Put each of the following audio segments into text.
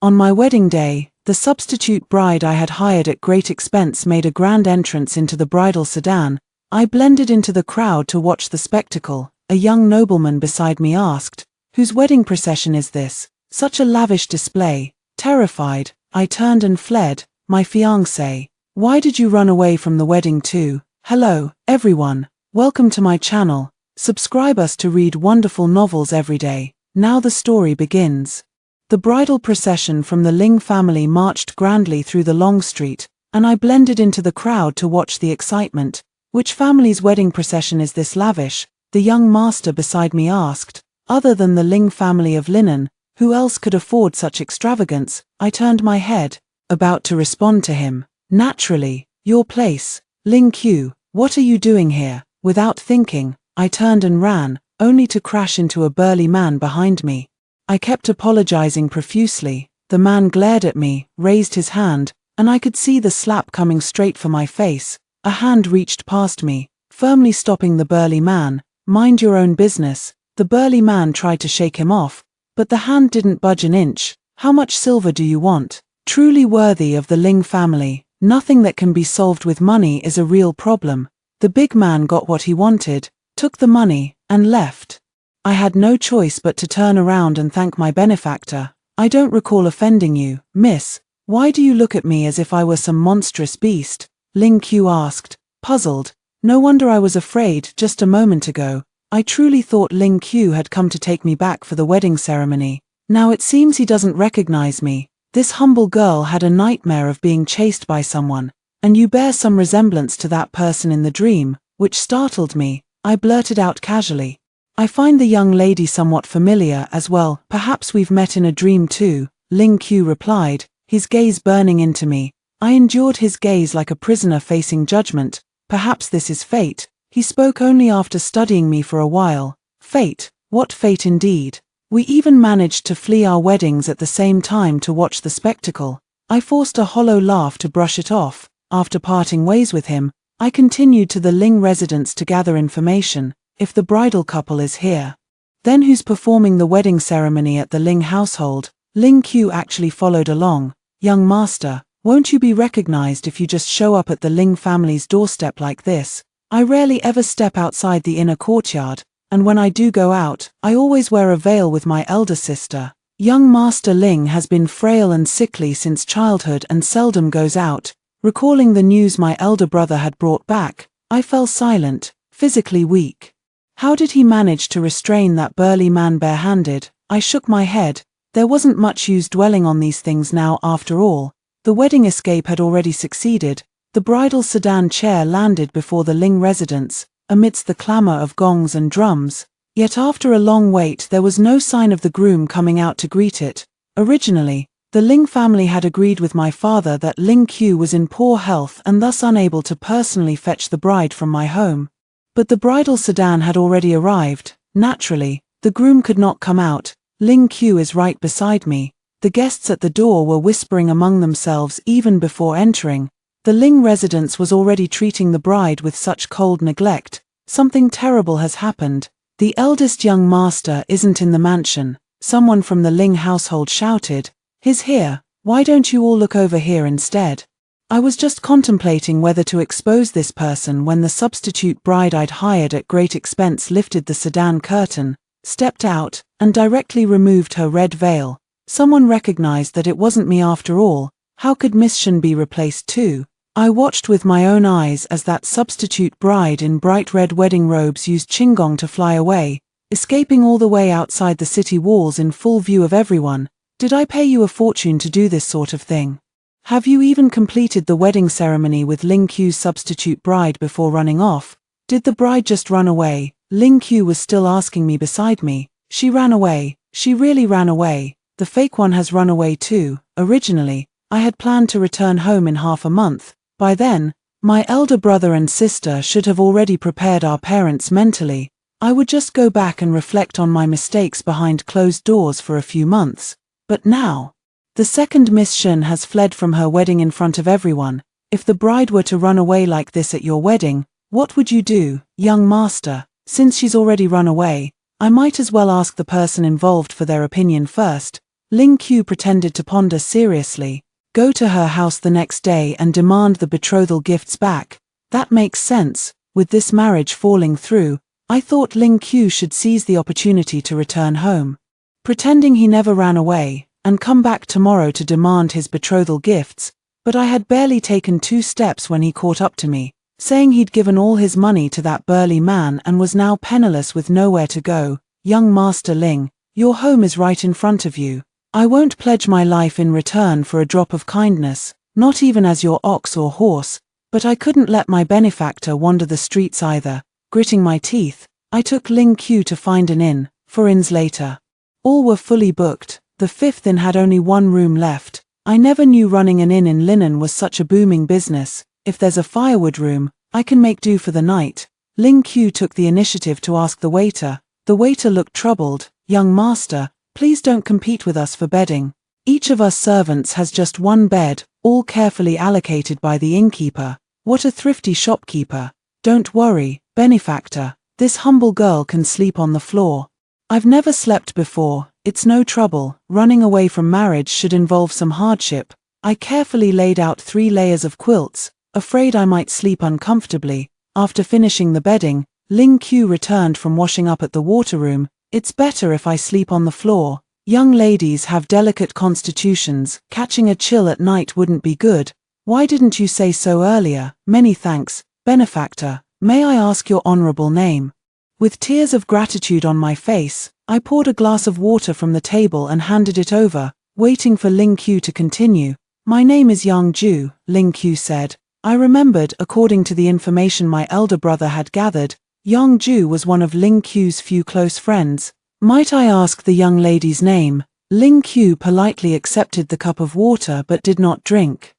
On my wedding day, the substitute bride I had hired at great expense made a grand entrance into the bridal sedan. I blended into the crowd to watch the spectacle. A young nobleman beside me asked, "Whose wedding procession is this? Such a lavish display." Terrified, I turned and fled. My fiancé, "Why did you run away from the wedding too?" Hello, everyone. Welcome to my channel. Subscribe us to read wonderful novels every day. Now the story begins. The bridal procession from the Ling family marched grandly through the long street, and I blended into the crowd to watch the excitement. Which family's wedding procession is this lavish? The young master beside me asked. Other than the Ling family of linen, who else could afford such extravagance? I turned my head, about to respond to him. Naturally, your place. Ling Q, what are you doing here? Without thinking, I turned and ran, only to crash into a burly man behind me. I kept apologizing profusely. The man glared at me, raised his hand, and I could see the slap coming straight for my face. A hand reached past me, firmly stopping the burly man. "Mind your own business." The burly man tried to shake him off, but the hand didn't budge an inch. "How much silver do you want?" Truly worthy of the Ling family, nothing that can be solved with money is a real problem. The big man got what he wanted, took the money, and left. I had no choice but to turn around and thank my benefactor. "I don't recall offending you, miss. Why do you look at me as if I were some monstrous beast?" Ling Q asked, puzzled. No wonder I was afraid just a moment ago. I truly thought Ling Q had come to take me back for the wedding ceremony. Now it seems he doesn't recognize me. This humble girl had a nightmare of being chased by someone, and you bear some resemblance to that person in the dream, which startled me. I blurted out casually. "I find the young lady somewhat familiar as well. Perhaps we've met in a dream too," Ling Q replied, his gaze burning into me. I endured his gaze like a prisoner facing judgment. Perhaps this is fate. He spoke only after studying me for a while. Fate? What fate indeed? We even managed to flee our weddings at the same time to watch the spectacle. I forced a hollow laugh to brush it off. After parting ways with him, I continued to the Ling residence to gather information. If the bridal couple is here, then who's performing the wedding ceremony at the Ling household? Ling Q actually followed along. "Young master, won't you be recognized if you just show up at the Ling family's doorstep like this? I rarely ever step outside the inner courtyard, and when I do go out, I always wear a veil with my elder sister. Young Master Ling has been frail and sickly since childhood and seldom goes out." Recalling the news my elder brother had brought back, I fell silent, physically weak. How did he manage to restrain that burly man barehanded? I shook my head. There wasn't much use dwelling on these things now after all. The wedding escape had already succeeded. The bridal sedan chair landed before the Ling residence, amidst the clamor of gongs and drums. Yet after a long wait there was no sign of the groom coming out to greet it. Originally, the Ling family had agreed with my father that Ling Q was in poor health and thus unable to personally fetch the bride from my home. But the bridal sedan had already arrived. Naturally, the groom could not come out. Ling Q is right beside me. The guests at the door were whispering among themselves even before entering. The Ling residence was already treating the bride with such cold neglect. Something terrible has happened. "The eldest young master isn't in the mansion," someone from the Ling household shouted. "He's here. Why don't you all look over here instead?" I was just contemplating whether to expose this person when the substitute bride I'd hired at great expense lifted the sedan curtain, stepped out, and directly removed her red veil. Someone recognized that it wasn't me after all. How could Miss Shen be replaced too? I watched with my own eyes as that substitute bride in bright red wedding robes used Qinggong to fly away, escaping all the way outside the city walls in full view of everyone. Did I pay you a fortune to do this sort of thing? Have you even completed the wedding ceremony with Ling Q's substitute bride before running off? Did the bride just run away? Ling Q was still asking me beside me. She ran away. She really ran away. The fake one has run away too. Originally, I had planned to return home in half a month. By then, my elder brother and sister should have already prepared our parents mentally. I would just go back and reflect on my mistakes behind closed doors for a few months. But now, the second Miss Shen has fled from her wedding in front of everyone. If the bride were to run away like this at your wedding, what would you do, young master? Since she's already run away, I might as well ask the person involved for their opinion first. Ling Qiu pretended to ponder seriously. Go to her house the next day and demand the betrothal gifts back. That makes sense. With this marriage falling through, I thought Ling Qiu should seize the opportunity to return home. Pretending he never ran away, and come back tomorrow to demand his betrothal gifts, but I had barely taken 2 steps when he caught up to me, saying he'd given all his money to that burly man and was now penniless with nowhere to go. Young Master Ling, your home is right in front of you. I won't pledge my life in return for a drop of kindness, not even as your ox or horse, but I couldn't let my benefactor wander the streets either. Gritting my teeth, I took Ling Qiu to find an inn. 4 inns later, all were fully booked. The 5th inn had only 1 room left. I never knew running an inn in linen was such a booming business. If there's a firewood room, I can make do for the night. Ling Qiu took the initiative to ask the waiter. The waiter looked troubled. Young master, please don't compete with us for bedding. Each of us servants has just 1 bed, all carefully allocated by the innkeeper. What a thrifty shopkeeper. Don't worry, benefactor, this humble girl can sleep on the floor. I've never slept before, it's no trouble. Running away from marriage should involve some hardship. I carefully laid out 3 layers of quilts, afraid I might sleep uncomfortably. After finishing the bedding, Ling Qiu returned from washing up at the water room. It's better if I sleep on the floor. Young ladies have delicate constitutions, catching a chill at night wouldn't be good. Why didn't you say so earlier? Many thanks, benefactor. May I ask your honorable name? With tears of gratitude on my face, I poured a glass of water from the table and handed it over, waiting for Ling Qiu to continue. My name is Yang Ju, Ling Qiu said. I remembered, according to the information my elder brother had gathered, Yang Ju was one of Ling Qiu's few close friends. Might I ask the young lady's name? Ling Qiu politely accepted the cup of water but did not drink.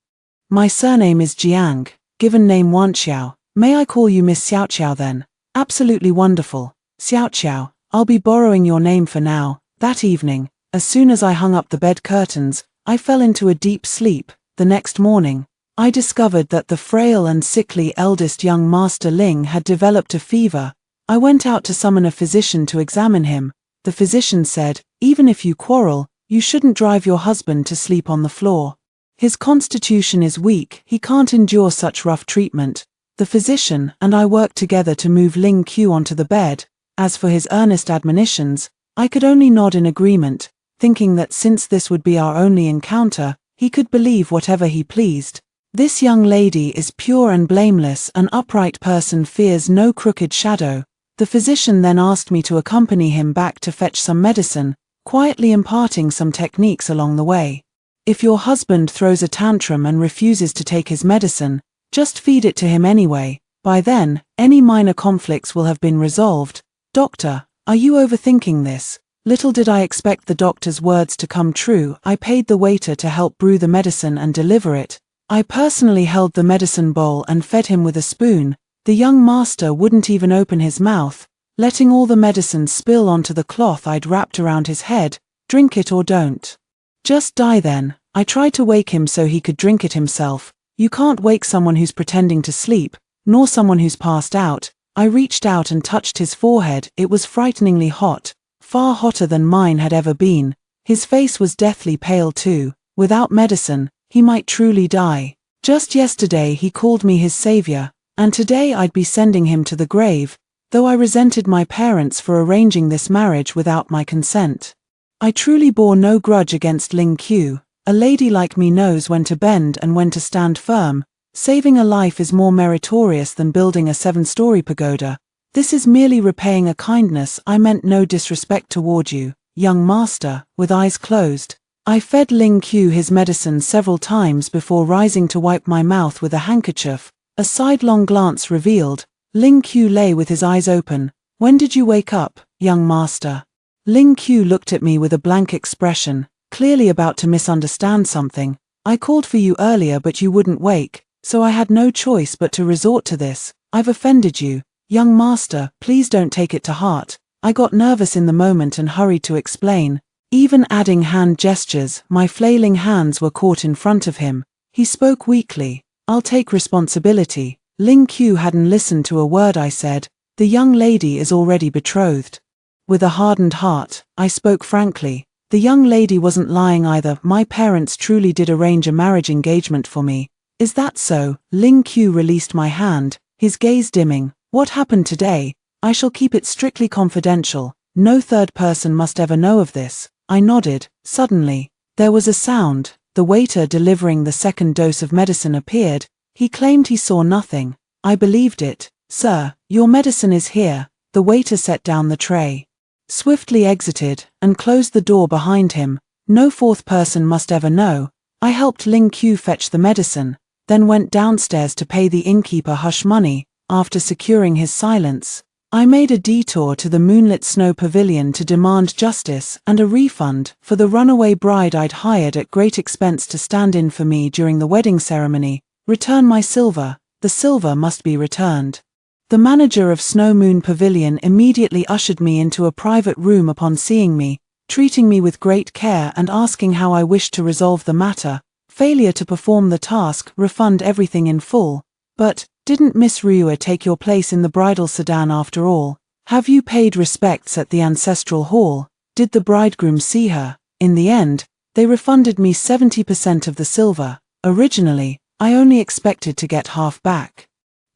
My surname is Jiang, given name Wanxiao. May I call you Miss Xiaoqiao then? Absolutely wonderful. Xiaoqiao, I'll be borrowing your name for now. That evening, as soon as I hung up the bed curtains, I fell into a deep sleep. The next morning, I discovered that the frail and sickly eldest young Master Ling had developed a fever. I went out to summon a physician to examine him. The physician said, even if you quarrel, you shouldn't drive your husband to sleep on the floor. His constitution is weak, he can't endure such rough treatment. The physician and I worked together to move Ling Qiu onto the bed. As for his earnest admonitions, I could only nod in agreement, thinking that since this would be our only encounter, he could believe whatever he pleased. This young lady is pure and blameless, an upright person fears no crooked shadow. The physician then asked me to accompany him back to fetch some medicine, quietly imparting some techniques along the way. If your husband throws a tantrum and refuses to take his medicine, just feed it to him anyway. By then, any minor conflicts will have been resolved. Doctor, are you overthinking this? Little did I expect the doctor's words to come true. I paid the waiter to help brew the medicine and deliver it. I personally held the medicine bowl and fed him with a spoon. The young master wouldn't even open his mouth, letting all the medicine spill onto the cloth I'd wrapped around his head. Drink it or don't. Just die then. I tried to wake him so he could drink it himself. You can't wake someone who's pretending to sleep, nor someone who's passed out. I reached out and touched his forehead. It was frighteningly hot, far hotter than mine had ever been. His face was deathly pale too. Without medicine, he might truly die. Just yesterday he called me his savior, and today I'd be sending him to the grave, though I resented my parents for arranging this marriage without my consent. I truly bore no grudge against Ling Qiu. A lady like me knows when to bend and when to stand firm. Saving a life is more meritorious than building a 7-story pagoda. This is merely repaying a kindness. I meant no disrespect toward you, young master. With eyes closed, I fed Ling Qiu his medicine several times before rising to wipe my mouth with a handkerchief. A sidelong glance revealed, Ling Qiu lay with his eyes open. When did you wake up, young master? Ling Qiu looked at me with a blank expression, clearly about to misunderstand something. I called for you earlier but you wouldn't wake, so I had no choice but to resort to this. I've offended you, young master, please don't take it to heart. I got nervous in the moment and hurried to explain. Even adding hand gestures, my flailing hands were caught in front of him. He spoke weakly. I'll take responsibility. Ling Qiu hadn't listened to a word I said. The young lady is already betrothed. With a hardened heart, I spoke frankly. The young lady wasn't lying either. My parents truly did arrange a marriage engagement for me. Is that so? Ling Qiu released my hand, his gaze dimming. What happened today? I shall keep it strictly confidential. No third person must ever know of this. I nodded. Suddenly, there was a sound. The waiter delivering the second dose of medicine appeared. He claimed he saw nothing. I believed it. Sir, your medicine is here. The waiter set down the tray, swiftly exited, and closed the door behind him. No fourth person must ever know. I helped Ling Qiu fetch the medicine, then went downstairs to pay the innkeeper hush money. After securing his silence, I made a detour to the moonlit snow pavilion to demand justice and a refund for the runaway bride I'd hired at great expense to stand in for me during the wedding ceremony. Return my silver. The silver must be returned. The manager of Snow Moon Pavilion immediately ushered me into a private room upon seeing me, treating me with great care and asking how I wished to resolve the matter. Failure to perform the task, refund everything in full. But, didn't Miss Ryua take your place in the bridal sedan after all? Have you paid respects at the ancestral hall? Did the bridegroom see her? In the end, they refunded me 70% of the silver. Originally, I only expected to get half back.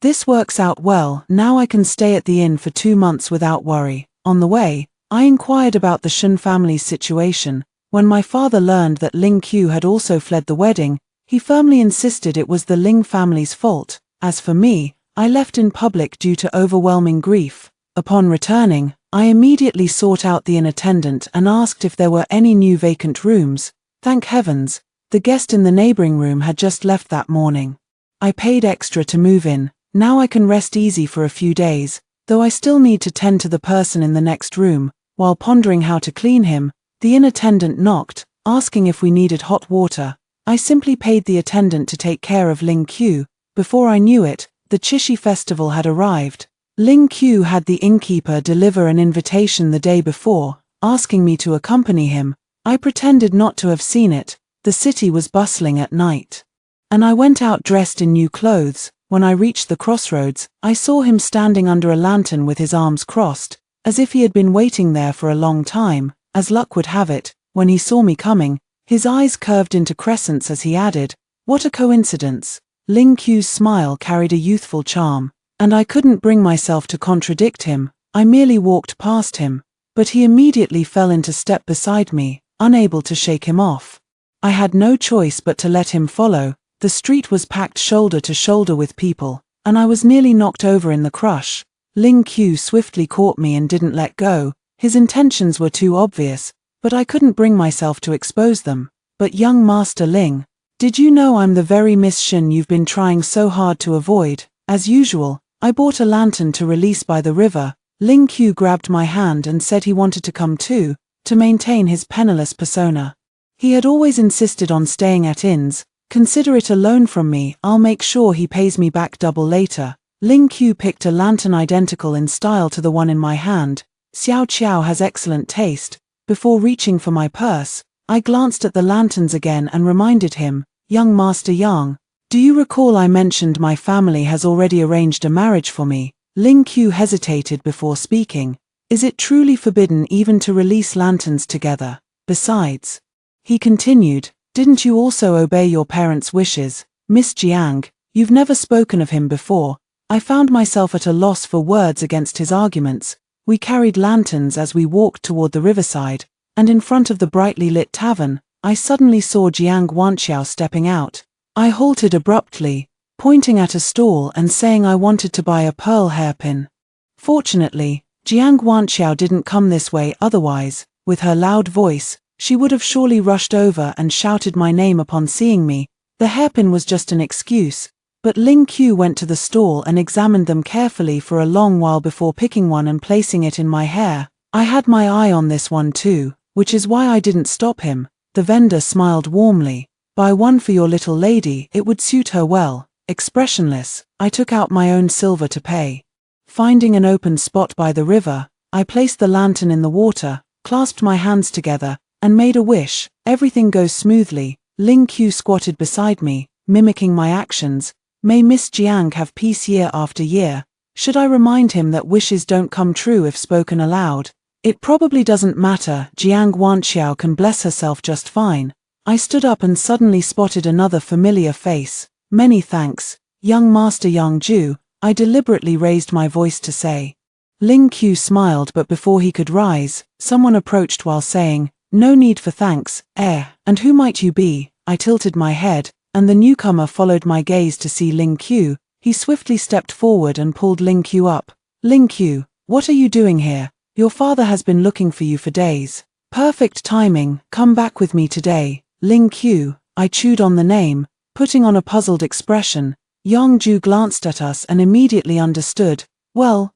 This works out well. Now I can stay at the inn for 2 months without worry. On the way, I inquired about the Shun family's situation. When my father learned that Ling Qiu had also fled the wedding, he firmly insisted it was the Ling family's fault. As for me, I left in public due to overwhelming grief. Upon returning, I immediately sought out the inn attendant and asked if there were any new vacant rooms. Thank heavens, the guest in the neighboring room had just left that morning. I paid extra to move in. Now I can rest easy for a few days, though I still need to tend to the person in the next room. While pondering how to clean him, the inn attendant knocked, asking if we needed hot water. I simply paid the attendant to take care of Ling Qiu. Before I knew it, the Qixi festival had arrived. Ling Qiu had the innkeeper deliver an invitation the day before, asking me to accompany him. I pretended not to have seen it. The city was bustling at night, and I went out dressed in new clothes. When I reached the crossroads, I saw him standing under a lantern with his arms crossed, as if he had been waiting there for a long time. As luck would have it, when he saw me coming, his eyes curved into crescents as he added, "What a coincidence." Ling Qiu's smile carried a youthful charm, and I couldn't bring myself to contradict him. I merely walked past him, but he immediately fell into step beside me, unable to shake him off. I had no choice but to let him follow. The street was packed shoulder to shoulder with people, and I was nearly knocked over in the crush. Ling Qiu swiftly caught me and didn't let go. His intentions were too obvious, but I couldn't bring myself to expose them. "But young Master Ling, did you know I'm the very Miss Shin you've been trying so hard to avoid?" As usual, I bought a lantern to release by the river. Ling Qiu grabbed my hand and said he wanted to come too, to maintain his penniless persona. He had always insisted on staying at inns. "Consider it a loan from me. I'll make sure he pays me back double later." Ling Qiu picked a lantern identical in style to the one in my hand. Xiao Qiao has excellent taste. Before reaching for my purse, I glanced at the lanterns again and reminded him, "Young Master Yang, do you recall I mentioned my family has already arranged a marriage for me?" Ling Qiu hesitated before speaking. "Is it truly forbidden even to release lanterns together? Besides," he continued, "didn't you also obey your parents' wishes? Miss Jiang, you've never spoken of him before." I found myself at a loss for words against his arguments. We carried lanterns as we walked toward the riverside, and in front of the brightly lit tavern, I suddenly saw Jiang Wanqiao stepping out. I halted abruptly, pointing at a stall and saying I wanted to buy a pearl hairpin. Fortunately, Jiang Wanqiao didn't come this way. Otherwise, with her loud voice, she would have surely rushed over and shouted my name upon seeing me. The hairpin was just an excuse, but Ling Qiu went to the stall and examined them carefully for a long while before picking one and placing it in my hair. I had my eye on this one too, which is why I didn't stop him. The vendor smiled warmly. "Buy one for your little lady, it would suit her well." Expressionless, I took out my own silver to pay. Finding an open spot by the river, I placed the lantern in the water, clasped my hands together, and made a wish. Everything goes smoothly. Ling Qiu squatted beside me, mimicking my actions. May Miss Jiang have peace year after year. Should I remind him that wishes don't come true if spoken aloud? It probably doesn't matter, Jiang Wanxiao can bless herself just fine. I stood up and suddenly spotted another familiar face. Many thanks, young Master Yang Ju, I deliberately raised my voice to say. Ling Qiu smiled, but before he could rise, someone approached while saying, "No need for thanks, and who might you be?" I tilted my head, and the newcomer followed my gaze to see Ling Qiu. He swiftly stepped forward and pulled Ling Qiu up. "Ling Qiu, what are you doing here? Your father has been looking for you for days." "Perfect timing, come back with me today." Ling Qiu, I chewed on the name, putting on a puzzled expression. Yang Ju glanced at us and immediately understood. Well,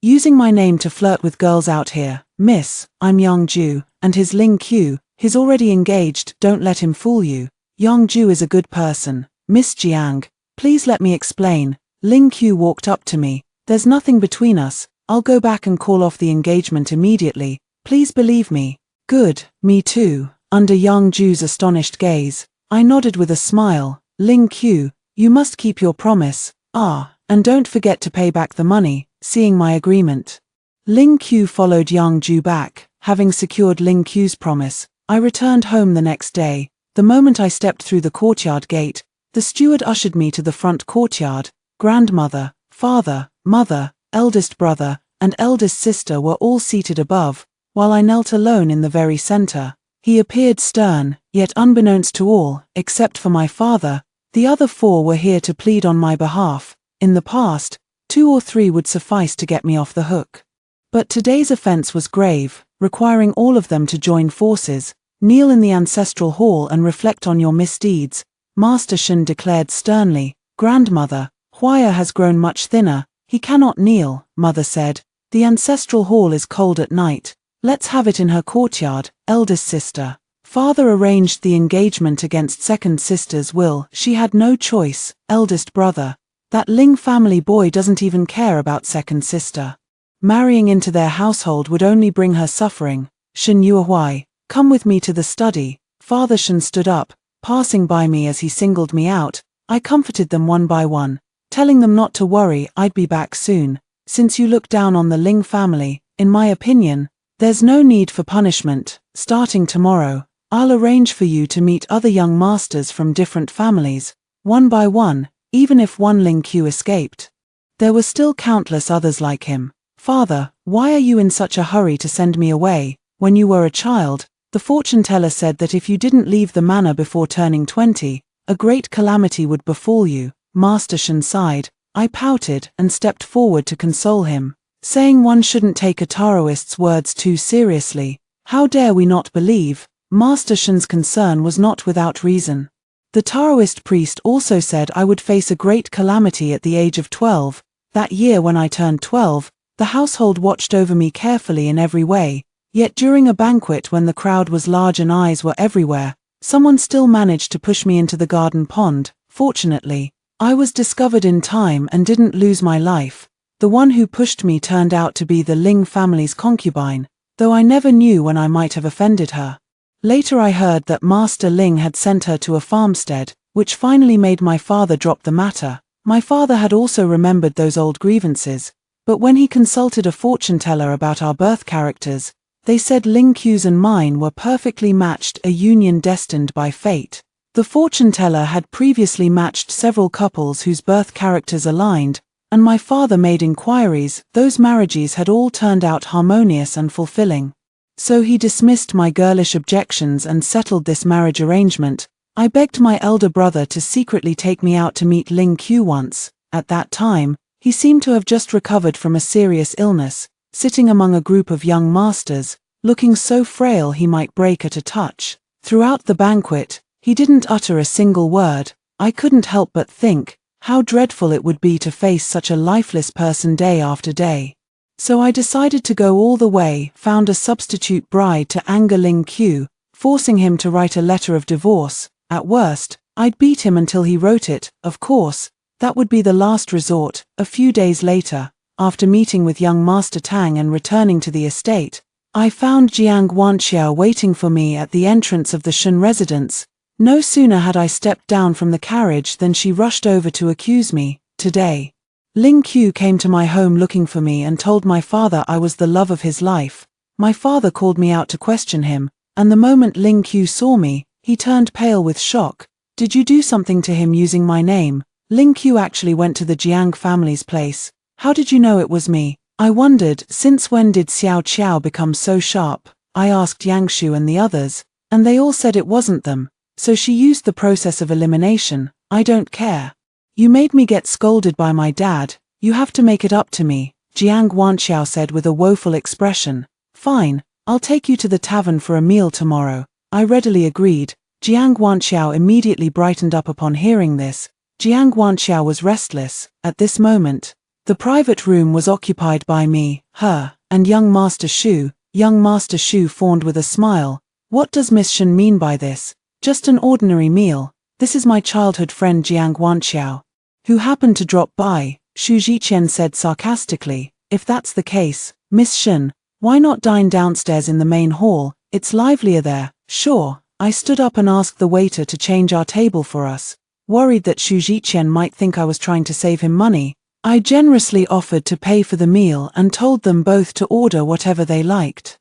using my name to flirt with girls out here, miss, I'm Yang Ju, and his Ling Qiu, he's already engaged, don't let him fool you. Yang Ju is a good person. Miss Jiang, please let me explain. Ling Qiu walked up to me. There's nothing between us, I'll go back and call off the engagement immediately, please believe me. Good, me too. Under Yang Ju's astonished gaze, I nodded with a smile. Ling Qiu, you must keep your promise, and don't forget to pay back the money. Seeing my agreement, Ling Qiu followed Yang Ju back. Having secured Ling Qiu's promise, I returned home the next day. The moment I stepped through the courtyard gate, the steward ushered me to the front courtyard. Grandmother, father, mother, eldest brother, and eldest sister were all seated above, while I knelt alone in the very center. He appeared stern, yet unbeknownst to all, except for my father, the other four were here to plead on my behalf. In the past, 2 or 3 would suffice to get me off the hook. But today's offense was grave, requiring all of them to join forces, kneel in the ancestral hall and reflect on your misdeeds. Master Shen declared sternly. Grandmother, Huaya has grown much thinner, he cannot kneel, mother said. The ancestral hall is cold at night. Let's have it in her courtyard, eldest sister. Father arranged the engagement against second sister's will. She had no choice, eldest brother. That Ling family boy doesn't even care about second sister. Marrying into their household would only bring her suffering. Shen Yuehuai, come with me to the study. Father Shen stood up, passing by me as he singled me out. I comforted them one by one, telling them not to worry, I'd be back soon. Since you look down on the Ling family, in my opinion, there's no need for punishment. Starting tomorrow, I'll arrange for you to meet other young masters from different families, one by one, even if one Ling Qiu escaped. There were still countless others like him. Father, why are you in such a hurry to send me away? When you were a child, the fortune teller said that if you didn't leave the manor before turning 20, a great calamity would befall you. Master Shen sighed. I pouted and stepped forward to console him, saying one shouldn't take a Taoist's words too seriously. How dare we not believe? Master Shen's concern was not without reason. The Taoist priest also said I would face a great calamity at the age of 12. That year when I turned 12, the household watched over me carefully in every way, yet during a banquet when the crowd was large and eyes were everywhere, someone still managed to push me into the garden pond. Fortunately, I was discovered in time and didn't lose my life. The one who pushed me turned out to be the Ling family's concubine, though I never knew when I might have offended her. Later I heard that Master Ling had sent her to a farmstead, which finally made my father drop the matter. My father had also remembered those old grievances, but when he consulted a fortune teller about our birth characters, they said Ling Qiu's and mine were perfectly matched, a union destined by fate. The fortune teller had previously matched several couples whose birth characters aligned, and my father made inquiries. Those marriages had all turned out harmonious and fulfilling. So he dismissed my girlish objections and settled this marriage arrangement. I begged my elder brother to secretly take me out to meet Ling Qiu once. At that time, he seemed to have just recovered from a serious illness, sitting among a group of young masters, looking so frail he might break at a touch. Throughout the banquet, he didn't utter a single word. I couldn't help but think, how dreadful it would be to face such a lifeless person day after day. So I decided to go all the way, found a substitute bride to anger Ling Qiu, forcing him to write a letter of divorce. At worst, I'd beat him until he wrote it. Of course, that would be the last resort. A few days later, after meeting with young Master Tang and returning to the estate, I found Jiang Wanxiao waiting for me at the entrance of the Shen residence. No sooner had I stepped down from the carriage than she rushed over to accuse me. Today, Ling Qiu came to my home looking for me and told my father I was the love of his life. My father called me out to question him, and the moment Ling Qiu saw me, he turned pale with shock. Did you do something to him using my name? Ling Qiu actually went to the Jiang family's place. How did you know it was me? I wondered, since when did Xiao Qiao become so sharp? I asked Yang Shu and the others, and they all said it wasn't them. So she used the process of elimination. I don't care. You made me get scolded by my dad. You have to make it up to me, Jiang Wanxiao said with a woeful expression. Fine, I'll take you to the tavern for a meal tomorrow. I readily agreed. Jiang Wanxiao immediately brightened up upon hearing this. Jiang Wanxiao was restless. At this moment, the private room was occupied by me, her, and young Master Shu. Young Master Shu fawned with a smile. What does Miss Shen mean by this? Just an ordinary meal. This is my childhood friend Jiang Wanxiao, who happened to drop by, Xu Zhiqian said sarcastically. If that's the case, Miss Shen, why not dine downstairs in the main hall? It's livelier there. Sure. I stood up and asked the waiter to change our table for us. Worried that Xu Zhiqian might think I was trying to save him money, I generously offered to pay for the meal and told them both to order whatever they liked.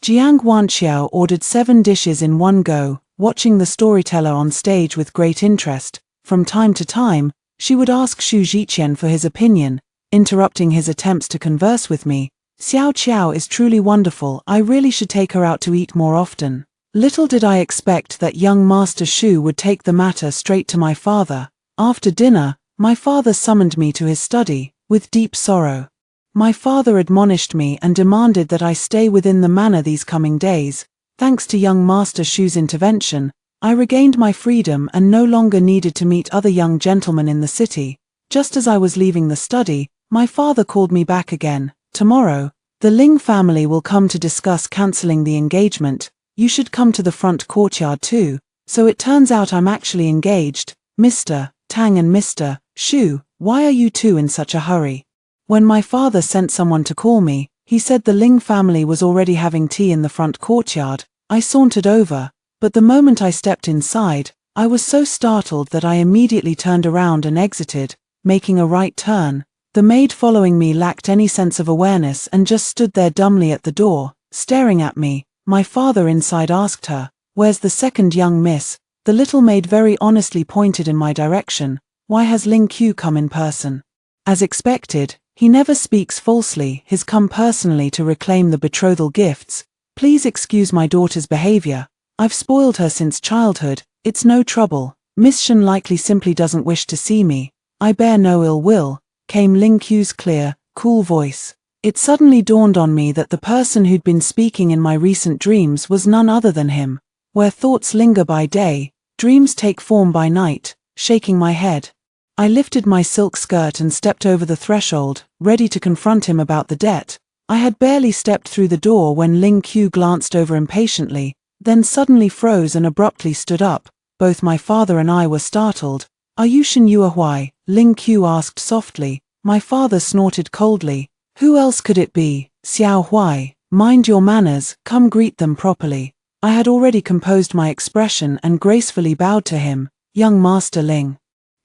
Jiang Wanxiao ordered 7 dishes in one go, watching the storyteller on stage with great interest. From time to time, she would ask Xu Zhiqian for his opinion, interrupting his attempts to converse with me. Xiao Qiao is truly wonderful. I really should take her out to eat more often. Little did I expect that young Master Shu would take the matter straight to my father. After dinner, my father summoned me to his study, with deep sorrow. My father admonished me and demanded that I stay within the manor these coming days. Thanks to young Master Shu's intervention, I regained my freedom and no longer needed to meet other young gentlemen in the city. Just as I was leaving the study, my father called me back again. Tomorrow, the Ling family will come to discuss cancelling the engagement. You should come to the front courtyard too. So it turns out I'm actually engaged. Mr. Tang and Mr. Shu, why are you two in such a hurry? When my father sent someone to call me, he said the Ling family was already having tea in the front courtyard. I sauntered over, but the moment I stepped inside, I was so startled that I immediately turned around and exited, making a right turn. The maid following me lacked any sense of awareness and just stood there dumbly at the door, staring at me. My father inside asked her, "Where's the second young miss?" The little maid very honestly pointed in my direction. Why has Ling Qiu come in person? As expected, he never speaks falsely. He's come personally to reclaim the betrothal gifts. Please excuse my daughter's behavior. I've spoiled her since childhood. It's no trouble. Miss Shen likely simply doesn't wish to see me. I bear no ill will, came Ling Qiu's clear, cool voice. It suddenly dawned on me that the person who'd been speaking in my recent dreams was none other than him. Where thoughts linger by day, dreams take form by night. Shaking my head, I lifted my silk skirt and stepped over the threshold, ready to confront him about the debt. I had barely stepped through the door when Ling Qiu glanced over impatiently, then suddenly froze and abruptly stood up. Both my father and I were startled. "Are you Shen Yuehuai?" Ling Qiu asked softly. My father snorted coldly. "Who else could it be? Xiao Huai, mind your manners, come greet them properly." I had already composed my expression and gracefully bowed to him. "Young Master Ling.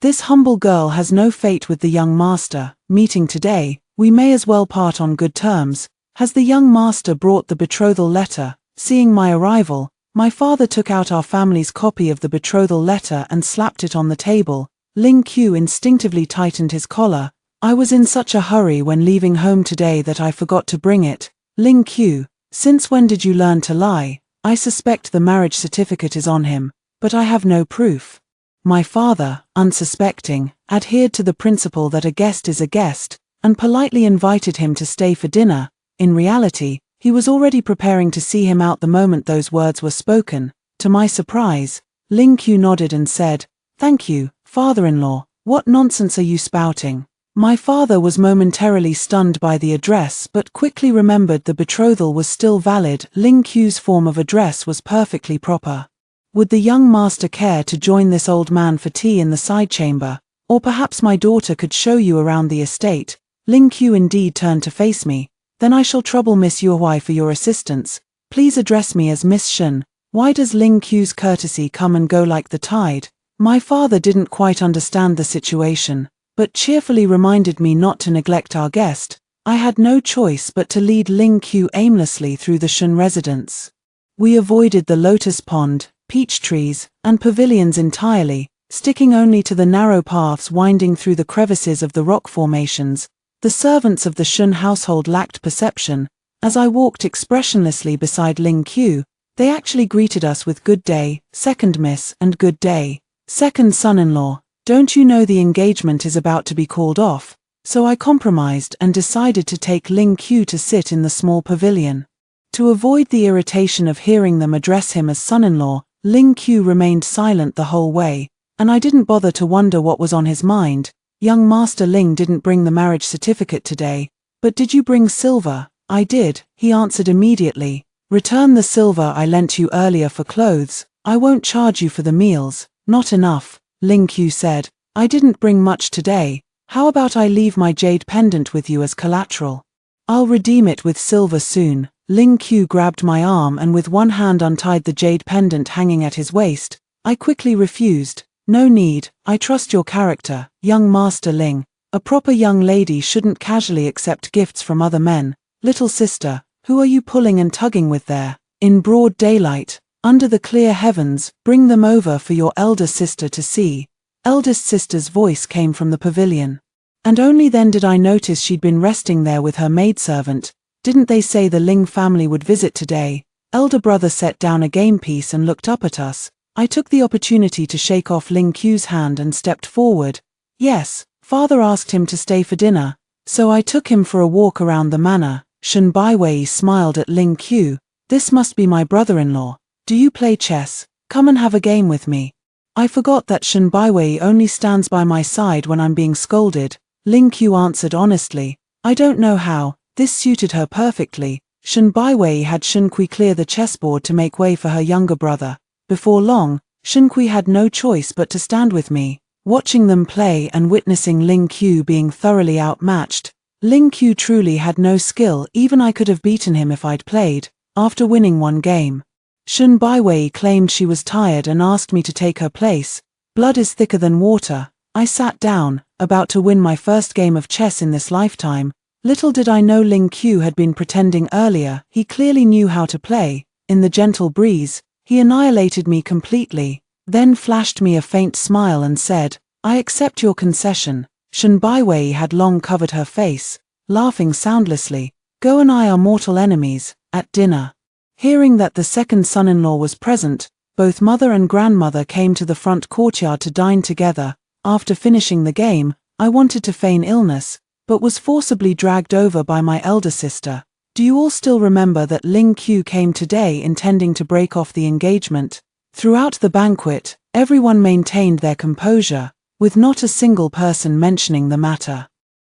This humble girl has no fate with the young master. Meeting today, we may as well part on good terms. Has the young master brought the betrothal letter?" Seeing my arrival, my father took out our family's copy of the betrothal letter and slapped it on the table. Ling Qiu instinctively tightened his collar. "I was in such a hurry when leaving home today that I forgot to bring it." "Ling Qiu, since when did you learn to lie? I suspect the marriage certificate is on him, but I have no proof." My father, unsuspecting, adhered to the principle that a guest is a guest, and politely invited him to stay for dinner. In reality, he was already preparing to see him out the moment those words were spoken. To my surprise, Ling Qiu nodded and said, "Thank you, father-in-law. What nonsense are you spouting?" My father was momentarily stunned by the address but quickly remembered the betrothal was still valid. Ling Qiu's form of address was perfectly proper. Would the young master care to join this old man for tea in the side chamber? Or perhaps my daughter could show you around the estate. Ling Qiu indeed turned to face me. "Then I shall trouble Miss Yuehuai for your assistance. Please address me as Miss Shen." Why does Ling Qiu's courtesy come and go like the tide? My father didn't quite understand the situation. but cheerfully reminded me not to neglect our guest. I had no choice but to lead Ling Qiu aimlessly through the Shun residence. We avoided the lotus pond, peach trees, and pavilions entirely, sticking only to the narrow paths winding through the crevices of the rock formations. The servants of the Shun household lacked perception. As I walked expressionlessly beside Ling Qiu, they actually greeted us with "Good day, second miss," and "Good day, second son-in-law. Don't you know the engagement is about to be called off?" So I compromised and decided to take Ling Qiu to sit in the small pavilion. To avoid the irritation of hearing them address him as son-in-law, Ling Qiu remained silent the whole way, and I didn't bother to wonder what was on his mind. "Young Master Ling didn't bring the marriage certificate today, but did you bring silver?" "I did," he answered immediately. "Return the silver I lent you earlier for clothes. I won't charge you for the meals." "Not enough," Ling Qiu said. "I didn't bring much today. How about I leave my jade pendant with you as collateral? I'll redeem it with silver soon." Ling Qiu grabbed my arm and with one hand untied the jade pendant hanging at his waist. I quickly refused. "No need, I trust your character, young Master Ling. A proper young lady shouldn't casually accept gifts from other men." "Little sister, who are you pulling and tugging with there? In broad daylight, under the clear heavens, bring them over for your elder sister to see." Eldest sister's voice came from the pavilion. And only then did I notice she'd been resting there with her maidservant. "Didn't they say the Ling family would visit today?" Elder brother set down a game piece and looked up at us. I took the opportunity to shake off Ling Qiu's hand and stepped forward. "Yes, father asked him to stay for dinner, so I took him for a walk around the manor." Shun Baiwei smiled at Ling Qiu. "This must be my brother-in-law. Do you play chess? Come and have a game with me." I forgot that Shun Baiwei only stands by my side when I'm being scolded. Ling Qiu answered honestly. I don't know how. This suited her perfectly. Shun Baiwei had Shun Kui clear the chessboard to make way for her younger brother. Before long, Shun Kui had no choice but to stand with me. Watching them play and witnessing Ling Qiu being thoroughly outmatched, Ling Qiu truly had no skill. Even I could have beaten him if I'd played. After winning one game, Shun Baiwei claimed she was tired and asked me to take her place. Blood is thicker than water. I sat down, about to win my first game of chess in this lifetime. Little did I know Ling Qiu had been pretending earlier. He clearly knew how to play. In the gentle breeze, he annihilated me completely, then flashed me a faint smile and said, "I accept your concession." Shun Baiwei had long covered her face, laughing soundlessly. "Go and I are mortal enemies." At dinner, hearing that the second son-in-law was present, both mother and grandmother came to the front courtyard to dine together. After finishing the game, I wanted to feign illness, but was forcibly dragged over by my elder sister. "Do you all still remember that Ling Qiu came today intending to break off the engagement?" Throughout the banquet, everyone maintained their composure, with not a single person mentioning the matter.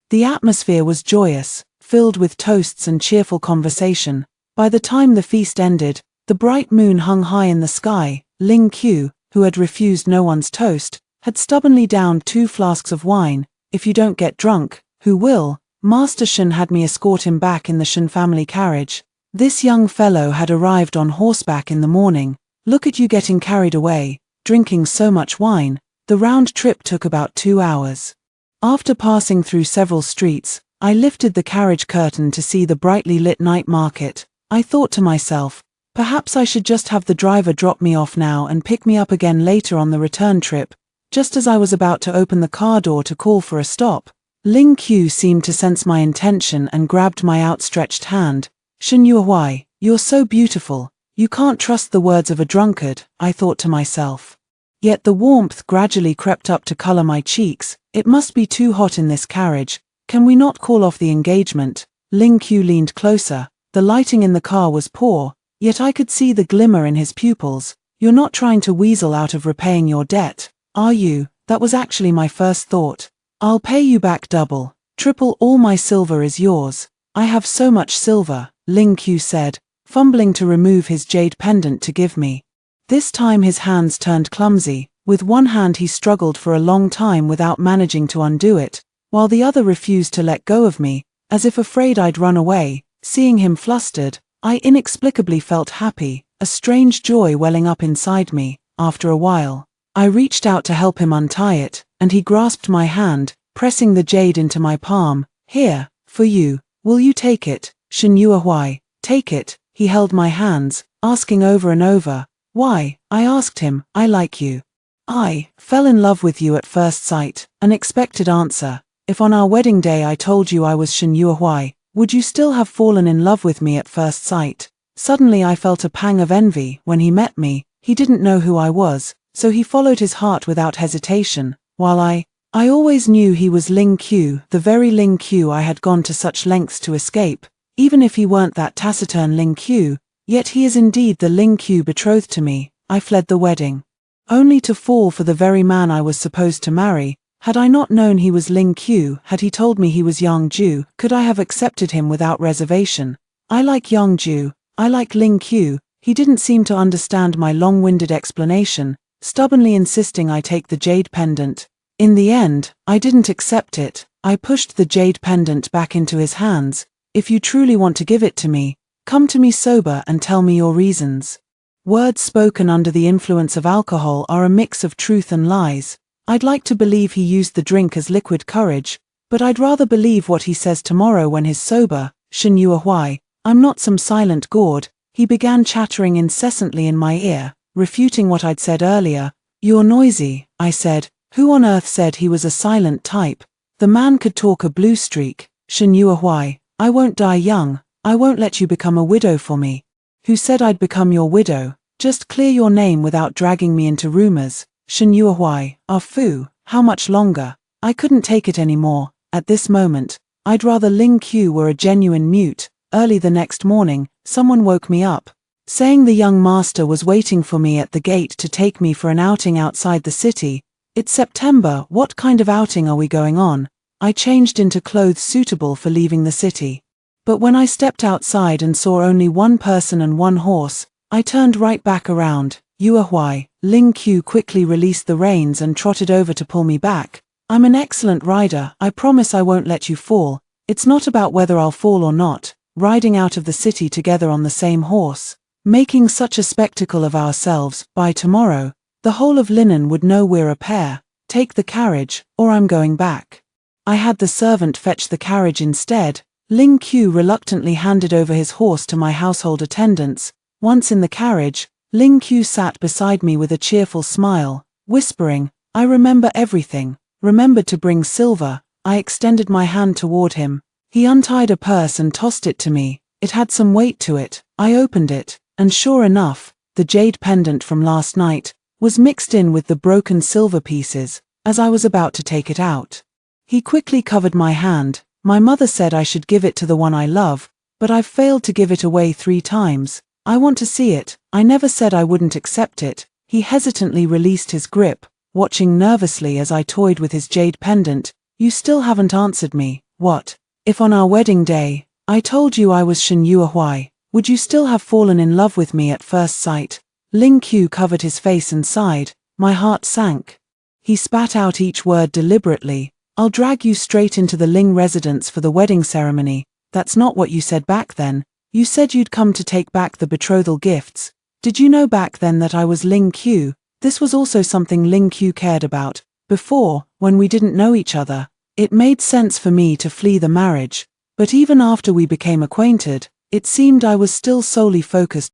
The atmosphere was joyous, filled with toasts and cheerful conversation. By the time the feast ended, the bright moon hung high in the sky. Ling Qiu, who had refused no one's toast, had stubbornly downed 2 flasks of wine. "If you don't get drunk, who will?" Master Shun had me escort him back in the Shun family carriage. This young fellow had arrived on horseback in the morning. "Look at you getting carried away, drinking so much wine." The round trip took about 2 hours. After passing through several streets, I lifted the carriage curtain to see the brightly lit night market. I thought to myself, perhaps I should just have the driver drop me off now and pick me up again later on the return trip. Just as I was about to open the car door to call for a stop, Ling Qiu seemed to sense my intention and grabbed my outstretched hand. "Shun Yuhui, you're so beautiful. You can't trust the words of a drunkard," I thought to myself. Yet the warmth gradually crept up to color my cheeks. "It must be too hot in this carriage. Can we not call off the engagement?" Ling Qiu leaned closer. The lighting in the car was poor, yet I could see the glimmer in his pupils. "You're not trying to weasel out of repaying your debt, are you?" That was actually my first thought. "I'll pay you back double, triple. All my silver is yours." "I have so much silver," Ling Qiu said, fumbling to remove his jade pendant to give me. This time his hands turned clumsy. With one hand he struggled for a long time without managing to undo it, while the other refused to let go of me, as if afraid I'd run away. Seeing him flustered, I inexplicably felt happy, a strange joy welling up inside me. After a while, I reached out to help him untie it, and he grasped my hand. pressing the jade into my palm. Here, for you, will you take it, Shin Yuehui? Take it. He held my hands, asking over and over. Why? I asked him. I like you. I fell in love with you at first sight. An expected answer. If on our wedding day I told you I was Shin Yuehui, would you still have fallen in love with me at first sight? Suddenly I felt a pang of envy. When he met me, he didn't know who I was, so he followed his heart without hesitation, while I always knew he was Ling Qiu, the very Ling Qiu I had gone to such lengths to escape. Even if he weren't that taciturn Ling Qiu, yet he is indeed the Ling Qiu betrothed to me. I fled the wedding, only to fall for the very man I was supposed to marry. Had I not known he was Ling Qiu, had he told me he was Yang Ju, could I have accepted him without reservation? I like Yang Ju, I like Ling Qiu. He didn't seem to understand my long-winded explanation, stubbornly insisting I take the jade pendant. In the end, I didn't accept it. I pushed the jade pendant back into his hands. If you truly want to give it to me, come to me sober and tell me your reasons. Words spoken under the influence of alcohol are a mix of truth and lies. I'd like to believe he used the drink as liquid courage, but I'd rather believe what he says tomorrow when he's sober. Shin Yuehui, I'm not some silent gourd. He began chattering incessantly in my ear, refuting what I'd said earlier. You're noisy, I said. Who on earth said he was a silent type? The man could talk a blue streak. Shin Yuehui, I won't die young. I won't let you become a widow for me. Who said I'd become your widow? Just clear your name without dragging me into rumors. Shin Yuehui, ah fu, how much longer? I couldn't take it anymore. At this moment, I'd rather Ling Qiu were a genuine mute. Early the next morning, someone woke me up, saying the young master was waiting for me at the gate to take me for an outing outside the city. It's September, what kind of outing are we going on? I changed into clothes suitable for leaving the city. But when I stepped outside and saw only one person and one horse, I turned right back around. Yuehui, Ling Qiu quickly released the reins and trotted over to pull me back. I'm an excellent rider, I promise I won't let you fall. It's not about whether I'll fall or not. Riding out of the city together on the same horse, making such a spectacle of ourselves. By tomorrow, the whole of Linen would know we're a pair. Take the carriage, or I'm going back. I had the servant fetch the carriage instead. Ling Qiu reluctantly handed over his horse to my household attendants. Once in the carriage, Ling Qiu sat beside me with a cheerful smile, whispering, I remember everything. Remembered to bring silver. I extended my hand toward him. He untied a purse and tossed it to me. It had some weight to it. I opened it, and sure enough, the jade pendant from last night was mixed in with the broken silver pieces. As I was about to take it out, he quickly covered my hand. My mother said I should give it to the one I love, but I've failed to give it away 3 times. I want to see it. I never said I wouldn't accept it. He hesitantly released his grip, watching nervously as I toyed with his jade pendant. You still haven't answered me. What? If on our wedding day, I told you I was Shin Yuehui, would you still have fallen in love with me at first sight? Ling Qiu covered his face and sighed. My heart sank. He spat out each word deliberately. I'll drag you straight into the Ling residence for the wedding ceremony. That's not what you said back then. You said you'd come to take back the betrothal gifts. Did you know back then that I was Ling Qiu? This was also something Ling Qiu cared about. Before, when we didn't know each other, it made sense for me to flee the marriage. But even after we became acquainted, it seemed I was still solely focused